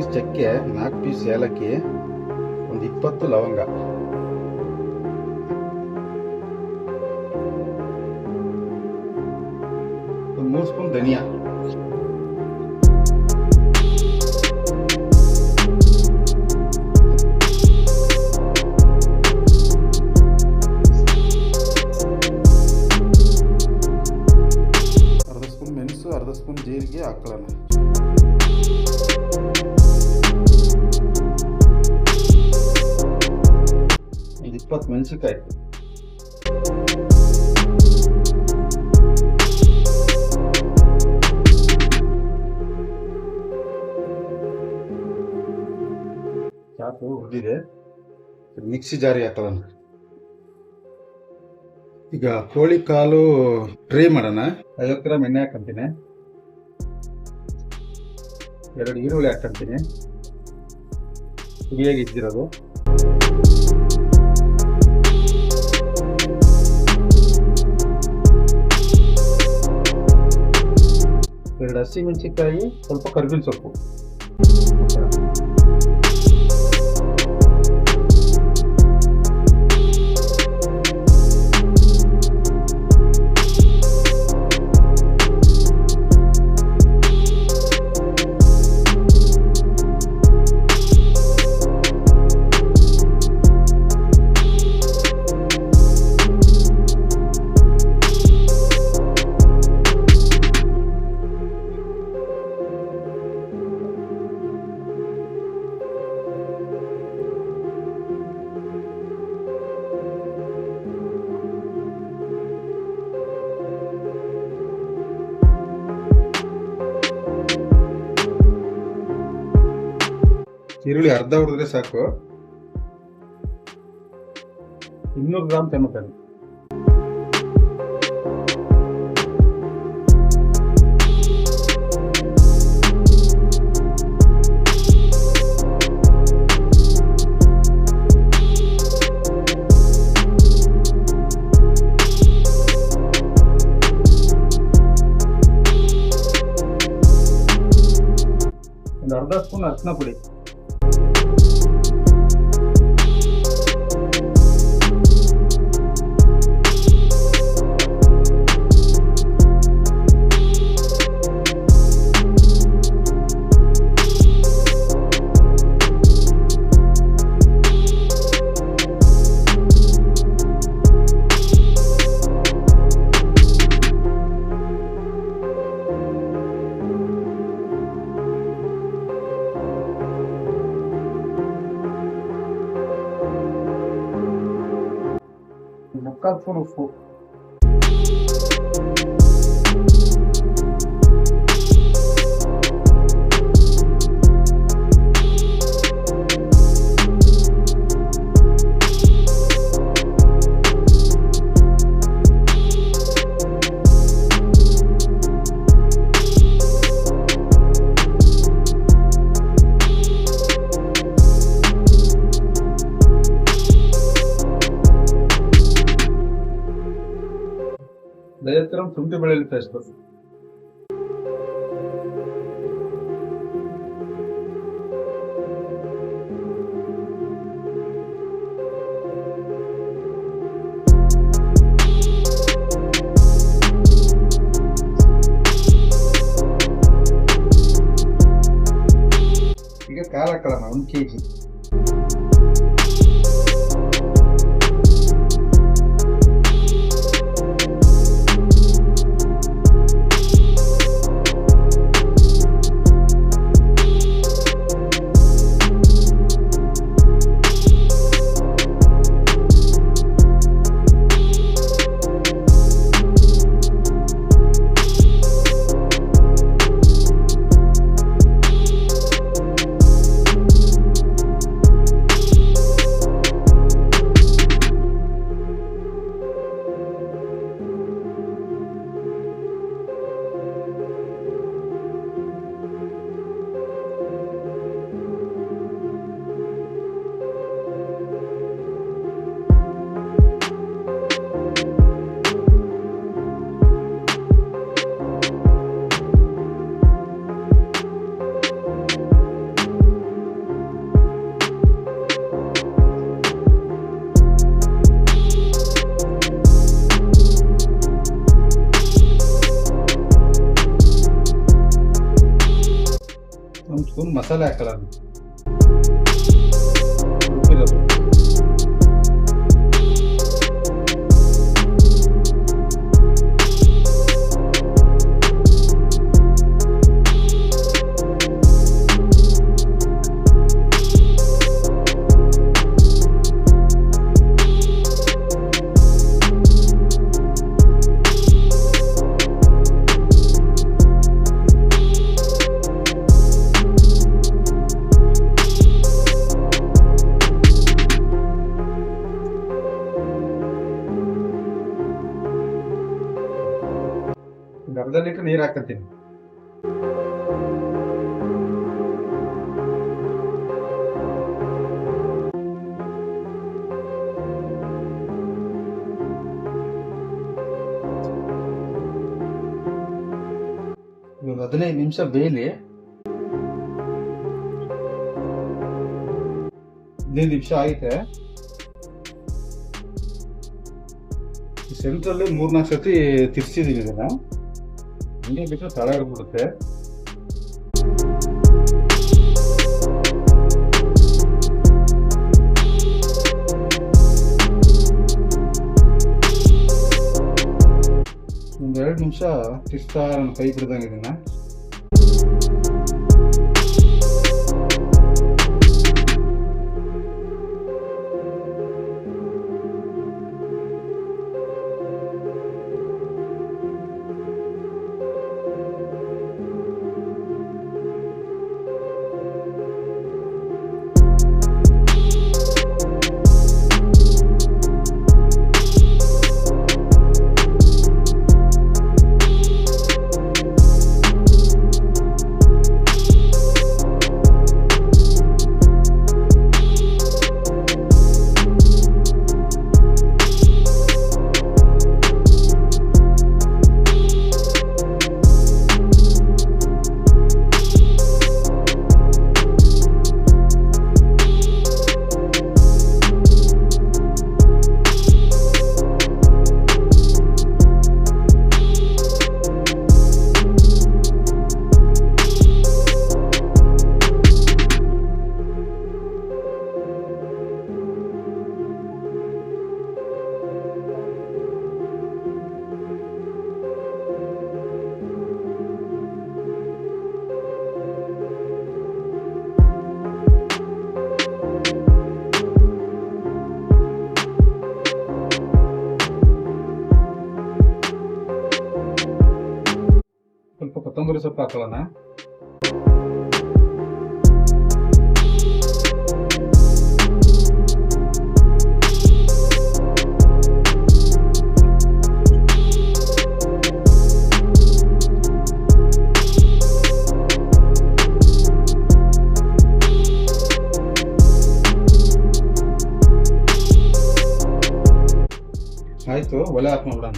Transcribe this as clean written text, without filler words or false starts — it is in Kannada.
ಪೀಸ್ ಚಕ್ಕೆ, 4 ಪೀಸ್ ಏಲಕ್ಕಿ, ಒಂದು 20 ಲವಂಗ, ಒಂದು 3 ಸ್ಪೂನ್ ಧನಿಯಾ, ಅರ್ಧ ಸ್ಪೂನ್ ಮೆಣಸು, ಅರ್ಧ ಸ್ಪೂನ್ ಜೀರಿಗೆ ಹಾಕೊಳ್ಳೋಣ. ಒಂದು 20 ಮೆಣಸಿನಕಾಯಿ, ಚಾಕು ಹುರಿದಿದೆ, ಮಿಕ್ಸಿ ಜಾರಿಗೆ ಹಾಕೊಳ್ಳೋಣ. ಈಗ ಕೋಳಿ ಕಾಲು ಫ್ರೈ ಮಾಡೋಣ. 50 ಗ್ರಾಮ್ ಎಣ್ಣೆ ಹಾಕೊಂತೀನಿ, 2 ಈರುಳ್ಳಿ ಹಾಕೊಂತೀನಿ ಹುರಿಯಾಗಿ ಇದ್ದಿರೋದು, ಎರಡು ಹಸಿಮೆಣಸಿನಕಾಯಿ, ಸ್ವಲ್ಪ ಕರಿಬೇವಿನ ಸೊಪ್ಪು, ಈರುಳ್ಳಿ ಅರ್ಧ ಹುರಿದ್ರೆ ಸಾಕು. 200 ಗ್ರಾಮ್ ಟೊಮೆಟೊ, ಒಂದು ಅರ್ಧ ಸ್ಪೂನ್ ಅರಿಶಿನ ಪುಡಿ, ಮುಕ್ಕಾಲು ಸ್ಪೂನ್ ಉಪ್ಪು, ಶುಂಠಿ ಬೆಳ್ಳುಳ್ಳಿ ಪೇಸ್ಟ್, ಈಗ ಕಾಳು ಹಾಕೊಳ್ಳೋಣ 1 kg. ಮಸಾಲೆ ಹಾಕಲ್ಲ ಅದು. ರುಬ್ಬಿರೋದು. ಒಂದು ಅರ್ಧ ಲೀಟರ್ ನೀರು ಹಾಕತ್ತೀನಿ. ಇವಾಗ 15 ನಿಮಿಷ ಬೇಯಲಿ. 15 ನಿಮಿಷ ಆಯ್ತೆ. ಸೆಂಟ್ರಲ್ಲಿ 3-4 ಸತಿ ತಿರ್ಸಿದೀನಿ ಇದನ್ನ. ಹಿಂಗೆ ಬಿಟ್ಟರೆ ತಳ ಹಿಡ್ಬಿಡುತ್ತೆ. ಒಂದು 2 ನಿಮಿಷ ತಿರ್ಸ್ತಾ ನನ್ನ ಕೈ ಬಿಡ್ದಂಗೆ ಇದನ್ನ. ಸ್ವಲ್ಪ ಕೊತ್ತಂಬರಿ ಸೊಪ್ಪು ಹಾಕೊಳ್ಳೋಣ. ಆಯ್ತು, ಒಲೆ ಹಾಕೊಂಡ್ಬಿಡೋಣ.